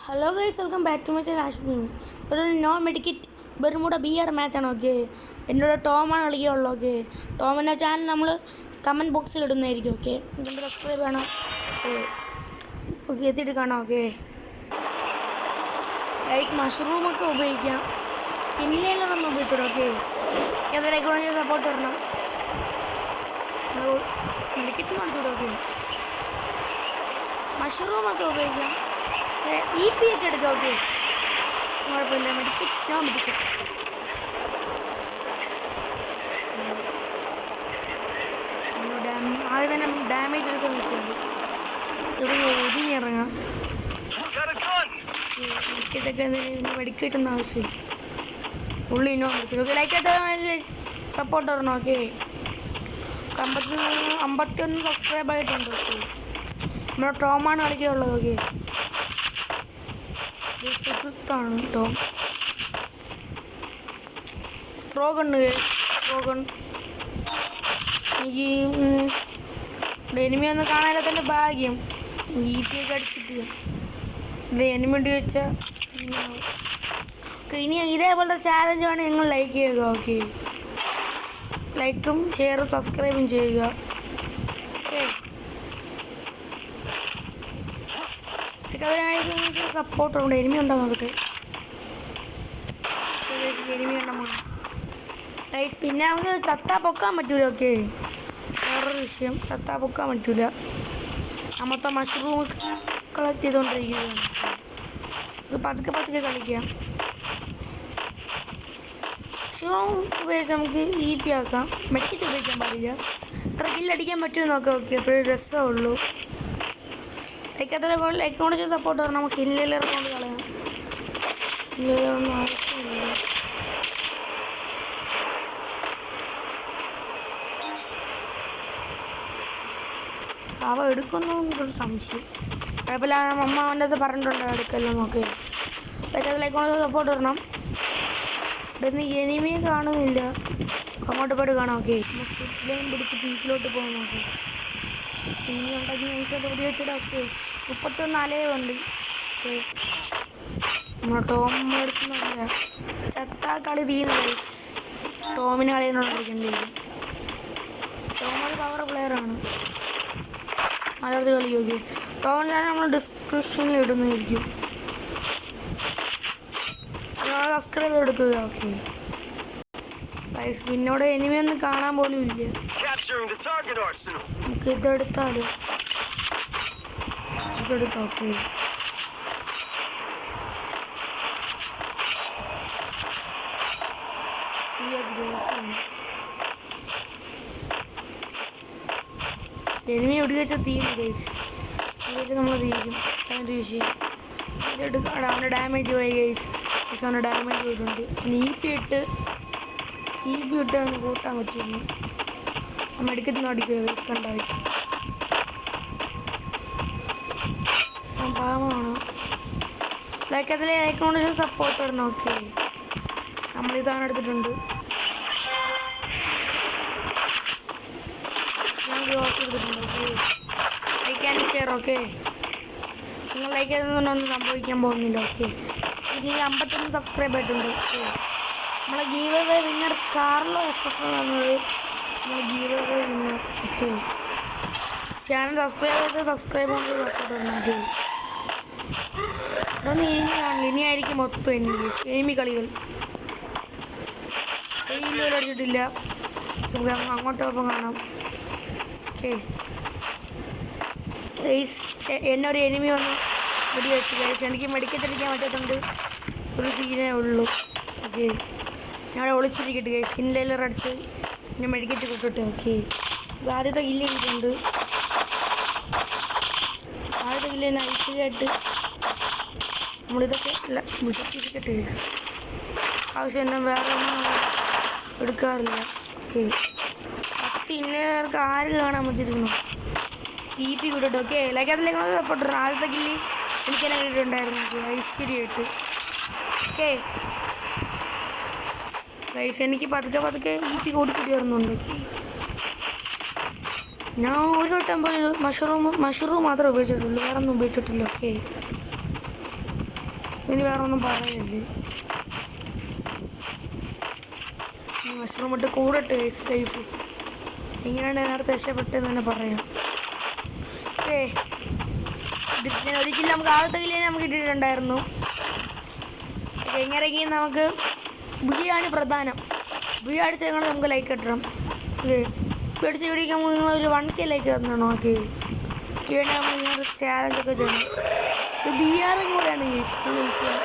Hello guys, welcome back to my channel Ashif മീമി. തുടർന്ന് no medkit Bermuda BR മാച്ചാണ്. Okay, എന്നോട് ടോമാണ് കളിക്കുകയുള്ളൂ. ഓക്കെ, ടോമിൻ്റെ ചാനൽ നമ്മൾ കമൻറ്റ് ബോക്സിൽ ഇടുന്നതായിരിക്കും. ഓക്കെ, ഇതിൻ്റെ സബ്സ്ക്രൈബ് വേണം. ഓക്കെ, എത്തിയിട്ട് കാണാം. ഓക്കെ ലൈക്ക് മഷ്റൂമൊക്കെ ഉപയോഗിക്കാം, പിന്നിലൊന്നും ഉപയോഗിച്ചിടും. ഓക്കെ, അതിലേക്ക് സപ്പോർട്ട് വരണം. മെഡിക്കറ്റ് കാണിച്ചിടും. ഓക്കെ, മഷ്റൂമൊക്കെ ഉപയോഗിക്കാം, EP ഒക്കെ എടുക്കാം. ഓക്കെ, കുഴപ്പമില്ല. മെഡിക്കറ്റ് ആദ്യം തന്നെ ഡാമേജ് എടുക്കാൻ നിൽക്കുന്നുണ്ട്. ഇവിടെ ഒതുങ്ങി ഇറങ്ങാം. മെഡിക്കറ്റൊക്കെ മെഡിക്കറ്റൊന്നും ആവശ്യമില്ല. ഉള്ളി ഇന്നോ മെഡിക്കറ്റ്. ഓക്കെ, ലൈക്ക് സപ്പോർട്ട് വരണം. ഓക്കെ, 51 സബ്സ്ക്രൈബ് ആയിട്ടുണ്ട്. ഓക്കെ, നമ്മുടെ ടോമാണ് കളിക്കാനുള്ളത്. ഓക്കെ, സുഹൃത്താണ് ടോം. ത്രോഗൺ എനിക്ക് എനിമി ഒന്ന് കാണാതെ തന്നെ ഭാഗ്യം. EP ഒക്കെ അടിച്ചിട്ട് ഇത് എനിമി ഇട്ട് വെച്ച. ഇനി ഇതേപോലത്തെ ചാലഞ്ച് വേണമെങ്കിൽ നിങ്ങൾ ലൈക്ക് ചെയ്യുക. ഓക്കെ, ലൈക്കും ഷെയറും സബ്സ്ക്രൈബും ചെയ്യുക. ഓക്കെ, സപ്പോർട്ട് ഉണ്ട്. എനിമി ഉണ്ടോ നോക്കട്ടെ. എനിമി ഉണ്ടോ ഗൈസ്. പിന്നെ നമുക്ക് ചത്താ പൊക്കാൻ പറ്റൂല. ഓക്കെ, വേറൊരു വിഷയം, ചത്താ പൊക്കാൻ പറ്റൂല. മൊത്തം മഷ്റൂം കളക്ട് ചെയ്തുകൊണ്ടിരിക്കുകയാണ്. ഇത് പതുക്കെ കളിക്കാം. മഷ്റൂം ഉപയോഗിച്ച് നമുക്ക് EP ആക്കാം. മെഡിക്കറ്റ് ഉപയോഗിക്കാൻ പാടില്ല. എത്ര കില്ലടിക്കാൻ പറ്റുമെന്ന് നോക്കാം. ഓക്കെ, അപ്പോഴേ രസമുള്ളൂ. ലൈക്ക് കൊണ്ട് സപ്പോർട്ട് പറഞ്ഞാൽ നമുക്ക് ഇൻലേലർ കൊണ്ട് കളയാം. ഇൻലേലറൊന്നും ആവശ്യമില്ല. സവ എടുക്കുന്നു എന്നൊരു സംശയം. കുഴപ്പമില്ല, അമ്മ അവൻ്റെ അത് പറഞ്ഞിട്ടുണ്ട് എടുക്കല്ലോ. നോക്കി ലൈക്ക് കൊണ്ട് സപ്പോർട്ട് വരണം. ഇവിടുന്ന് എനിമിയെ കാണുന്നില്ല. അങ്ങോട്ട് പോയിട്ട് കാണാം. ഓക്കെ, സിപ്ലൈൻ പിടിച്ച് പീക്കിലോട്ട് പോകാൻ നോക്കി. ഇനി ഉണ്ടാക്കി നൈസായിട്ട് പിടി വെച്ചിട്ട്. ഓക്കെ, 31 അലയുണ്ട്. ഓക്കെ, നമ്മുടെ ടോം എടുക്കുന്നില്ല. ചത്താ കളി തീരുന്നു. ടോമിന് കളിയുന്നുണ്ടിരിക്കേണ്ടി വരും. ടോം ഒരു പവർ പ്ലെയറാണ്. മലയാളത്തിൽ കളി. ഓക്കെ, ടോമിനാണ് നമ്മൾ ഡിസ്ക്രിപ്ഷനിൽ ഇടുന്നതായിരിക്കും. സബ്സ്ക്രൈബ് എടുക്കുക. ഓക്കെ ഗൈസ്, പിന്നോട് എനിമിയൊന്നും കാണാൻ പോലും ഇല്ല. നമുക്ക് ഇതെടുത്താലും ഇതെടുക്കാം. ഓക്കെ, എനിമി ഒടുകച്ച തീരും. ഗൈസ്, ഒടുകച്ച നമ്മൾ തീരും. അതിൻ്റെ വിഷയം ഇതെടുക്കാം. അവൻ്റെ ഡാമേജ് പോയി. ഗൈസ്, അവൻ്റെ ഡാമേജ് പോയിട്ടുണ്ട്. EP ഇട്ട് അവന് കൂട്ടാൻ പറ്റുന്നു. മെഡിക്കറ്റ് അടിക്കുക. ഗൈസ്, കണ്ട ഗൈസ്, പാവമാണ്. ലൈക്ക് കൊണ്ട് സപ്പോർട്ട് വരണം. ഓക്കെ, നമ്മളിതാണ് എടുത്തിട്ടുണ്ട്. ഞാൻ ഗ്ലോസ് എടുത്തിട്ടുണ്ട്. Okay, like and share. Okay, നിങ്ങൾ ലൈക്ക് ചെയ്തൊന്നും സംഭവിക്കാൻ പോകുന്നില്ല. ഓക്കെ, ഇനി 51 സബ്സ്ക്രൈബ് ആയിട്ടുണ്ട്. ഓക്കെ, നമ്മളെ give away winner Carlo FF എന്നത് നമ്മൾ give away winner. Okay, channel subscribe ചെയ്ത് സബ്സ്ക്രൈബ് കൊണ്ട് സപ്പോർട്ട് വരണം. ഓക്കെ, ഇതൊന്നും ഇനി കാണില്ല. ഇനിയായിരിക്കും മൊത്തം എനിമി കളികൾ. അടിച്ചിട്ടില്ല. നമുക്ക് അങ്ങോട്ടൊപ്പം കാണാം. ഓക്കെ ഗൈസ്, എന്നൊരു എനിമി വന്ന് വെടി വെച്ചു. ഗൈസ്, എനിക്ക് മെഡിക്കറ്റ് അടിക്കാൻ പറ്റാത്തതുകൊണ്ട് ഒരു സീനേ ഉള്ളൂ. ഓക്കെ, ഞാൻ ഒളിച്ചിരിക്കട്ടെ. ഗൈസ്, ഇൻലേലർ അടിച്ച് പിന്നെ മെഡിക്കറ്റ് കിട്ടട്ടെ. ഓക്കെ, ആദ്യത്തെ കില്ല് ചെയ്തിട്ടുണ്ട്. ആദ്യത്തെ കില്ല് തന്നെ ഐശ്വര്യമായിട്ട് നമ്മളിതൊക്കെ അല്ല വിട്ടിരിക്കട്ടെ. ഗൈസ്, ആവശ്യം തന്നെ വേറെ ഒന്നും എടുക്കാറില്ല. ഓക്കെ, 10 ഇൻലേലർക്ക് ആര് കാണാൻ വെച്ചിരിക്കുന്നു. EP കിട്ടട്ടെ. ഓക്കെ, ലൈക്ക് അതിലേക്ക് സപ്പോർട്ട്. ആദ്യത്തെ കില്ല് എനിക്ക് തന്നെ കിട്ടിയിട്ടുണ്ടായിരുന്നു. ഓക്കെ, ഐശ്വര്യമായിട്ട്. ഓക്കെ ഗൈസ്, എനിക്ക് പതുക്കെ EP കൂടി വരുന്നുണ്ട്. ഓക്കെ, ഞാൻ ഒരു വട്ടം പോലും മഷ്റൂം മാത്രമേ ഉപയോഗിച്ചിട്ടുള്ളൂ, വേറെ ഒന്നും ഉപയോഗിച്ചിട്ടില്ല. ഓക്കെ ഇനി വേറെ ഒന്നും പറയല്ലേ. മഷ്റൂം ഇട്ട് കൂടട്ടെ ലൈഫ്. എങ്ങനെയാണ് നേരത്തെ രക്ഷപ്പെട്ടെന്ന് തന്നെ പറയാം. ഒരിക്കലും നമുക്ക് ആദ്യത്തെ കില്ലിനെ നമുക്ക് ഇട്ടിട്ടുണ്ടായിരുന്നു. എങ്ങനെയെങ്കിൽ നമുക്ക് ബിരിയാണി പ്രധാനം. ബിരിയാണി അടിച്ച് നമുക്ക് ലൈക്ക് കിട്ടണം. അടിച്ച് പിടിക്കുമ്പോൾ നിങ്ങളൊരു 1K ലൈക്ക് തന്നോ. ഓക്കെ വേണ്ടി നമ്മൾ ഇങ്ങനെ ചാലഞ്ചൊക്കെ ചെയ്യണം. ഇത് ബിആറും കൂടെയാണ് വിഷയം.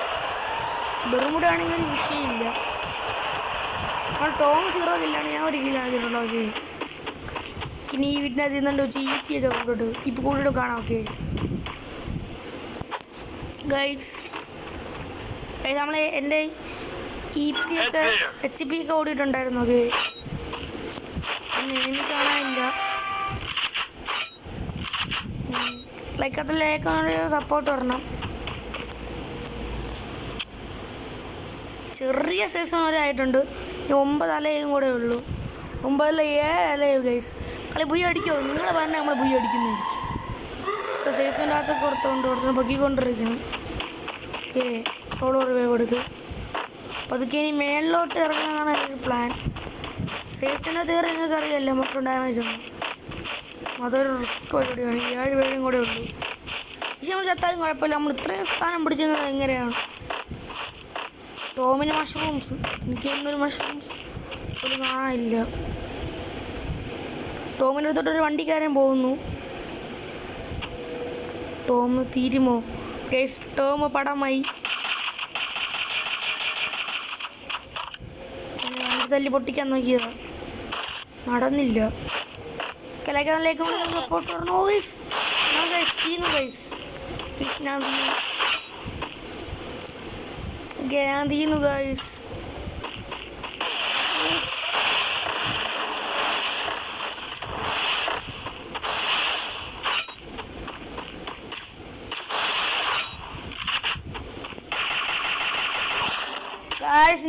വെറും കൂടെ ആണെങ്കിൽ ഒരു വിഷയമില്ല. നമ്മൾ ടോം 0 കില്ലാണ്, ഞാൻ 1 കില്ലാണ് ചെയ്തിട്ടുള്ളൂ. ഓക്കെ ഇനി ഈ വീട്ടിനകത്ത് നിന്നുണ്ട് വെച്ച് EP ഒക്കെ കൊണ്ടിട്ട് ഇപ്പോൾ കൂടിയിട്ട് കാണാം. ഓക്കെ ഗൈസ് നമ്മൾ എൻ്റെ EP ഒക്കെ HP ഒക്കെ ഓടിയിട്ടുണ്ടായിരുന്നു. ഓക്കെ എനിക്ക് കാണാനില്ല. ലൈക്ക് അതിലേക്ക് സപ്പോർട്ട് വരണം. ചെറിയ സൈസ് വരെ ആയിട്ടുണ്ട്. 9 അലയും കൂടെ ഉള്ളൂ. 9 അല്ല 7 അലയും ഗൈസ്. കളി ബുയ്യ അടിക്കുമോ? നിങ്ങൾ പറഞ്ഞാൽ നമ്മൾ ബുയ്യ അടിക്കുന്നതായിരിക്കും. ഇത്ര സൈസിൻ്റെ അകത്ത് കുറച്ചുകൊണ്ട് പൊക്കിക്കൊണ്ടിരിക്കണം. ഓക്കെ സോളോ റിവൈവ് കൊടുത്ത് പതുക്കെ ഇനി മേളിലോട്ട് ഇറങ്ങാനാണ് എൻ്റെ പ്ലാൻ. സേഫ്റ്റിനെ തീരെ നിങ്ങൾക്ക് അറിയാമല്ലോ, മൊത്തം ഡാമേജ് ആണ്. അതൊരു റിസ്ക് പരിപാടിയാണ്. 7 പേരും കൂടെ ഉള്ളൂ. പക്ഷെ നമ്മൾ ചത്താലും കുഴപ്പമില്ല. നമ്മൾ ഇത്രയും സ്ഥാനം പിടിച്ചിരുന്നത് എങ്ങനെയാണ്? ടോമിന് മഷ്റൂംസ്, എനിക്ക് എന്നൊരു മഷ്റൂംസ് ഒരു കാണാനില്ല. ടോമിൻ്റെ അടുത്തോട്ടൊരു വണ്ടിക്കാരൻ പോകുന്നു. ടോം തീരുമോ? ഗൈസ് ടോം പടമായി. തല്ലി പൊട്ടിക്കാൻ നോക്കിയതാ, നടന്നില്ല. കലാകാരനിലേക്ക് സപ്പോർട്ട് പറഞ്ഞു. ഗൈസ് ഞാൻ തീന്നു ഗൈസ്.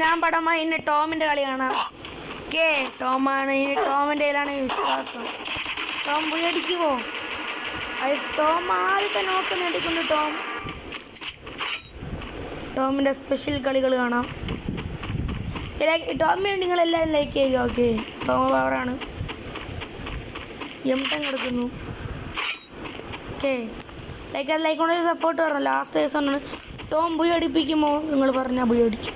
ഞാൻ പടമായി. ഇനി ടോമിൻ്റെ കളി കാണാം. ഓക്കെ ടോമാണ്. ഇനി ടോമിൻ്റെ കയ്യിലാണ് വിശ്വാസം. ടോം പോയടിക്കുമോ? ടോം ആദ്യത്തെ നോക്കുന്ന എടുക്കുന്നു. ടോമിൻ്റെ സ്പെഷ്യൽ കളികൾ കാണാം. ടോമിന് നിങ്ങളെല്ലാവരും ലൈക്ക് ചെയ്യുക. ഓക്കെ ടോം പവറാണ്. M10 കിടക്കുന്നു. ഓക്കെ ലൈക്ക് കൊണ്ട് സപ്പോർട്ട് പറഞ്ഞു. ലാസ്റ്റ് ദിവസമാണ്. ടോം ബുയി അടിപ്പിക്കുമോ? നിങ്ങൾ പറഞ്ഞാൽ ബുയി അടിക്കും.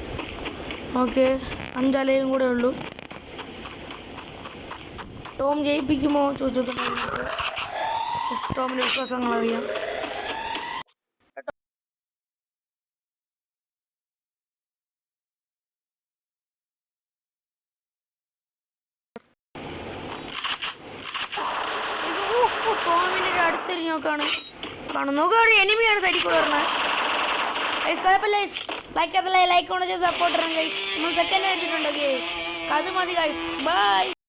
ഓക്കെ 5 അലയും കൂടെ ഉള്ളൂ. ടോം ജയിപ്പിക്കുമോ ചോദിച്ചിട്ടുണ്ട്. ടോമിൻ്റെ വിശ്വാസങ്ങൾ അറിയാം. ടോമിൻ്റെ അടുത്തൊരു നോക്കാണ് നോക്കുക. ഒരു എനിമിയാണ് സൈഡിൽ കൂടെ പറഞ്ഞത്. കുഴപ്പമില്ല. ലൈക്ക് കൊണ്ട് സപ്പോർട്ട് ഇറങ്ങും ഗൈസ്. നമ്മൾ സെക്കൻഡ് അടിച്ചിട്ടുണ്ട്. ഓക്കെ അത് മതി ഗൈസ്. ബൈ.